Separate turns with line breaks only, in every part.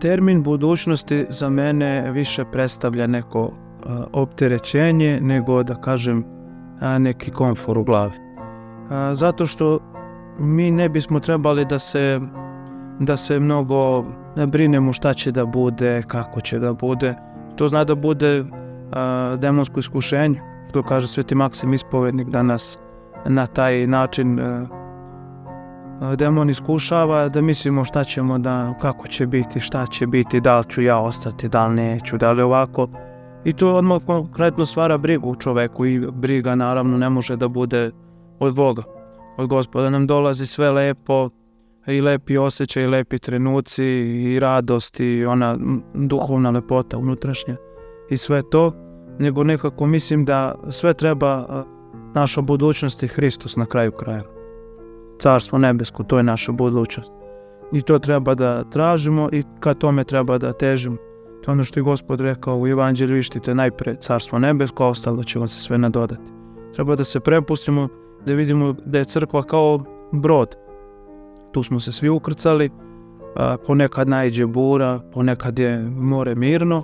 Termin budućnosti za mene više predstavlja neko opterećenje nego da kažem neki komfor u glavi. Zato što mi ne bismo trebali da se mnogo brinemo šta će da bude, kako će da bude. To zna da bude demonsko iskušenje, što kaže Sveti Maksim Ispovednik, da nas na taj način demon iskušava, da mislimo šta ćemo kako će biti, šta će biti, da li ću ja ostati, da li neću, da li ovako. I to odmah konkretno stvara brigu u čoveku i briga naravno ne može da bude od Boga. Od Gospoda nam dolazi sve lepo i lepi osjećaj, i lepi trenuci i radost i ona duhovna lepota unutrašnja i sve to, nego nekako mislim da sve treba, naša budućnost je Hristos na kraju krajeva. Carstvo nebesko, to je naša budućnost. I to treba da tražimo i ka tome treba da težimo. To je ono što je Gospod rekao u Evanđelju, ištite najpre carstvo nebesko, a ostalo će vam se sve nadodati. Treba da se prepustimo, da vidimo da je crkva kao brod. Tu smo se svi ukrcali, ponekad naiđe bura, ponekad je more mirno,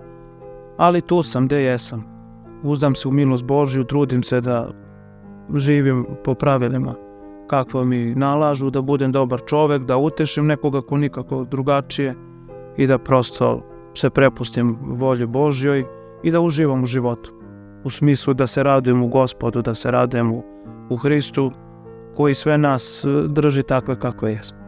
ali tu sam gde jesam. Uzdam se u milost Božju, trudim se da živim po pravilima kakva mi nalažu, da budem dobar čovek, da utešim nekoga ko nikako drugačije i da prosto se prepustim volji Božjoj i da uživam u životu. U smislu da se radujem u Gospodu, da se radujem u Hristu koji sve nas drži takve kakve jesmo.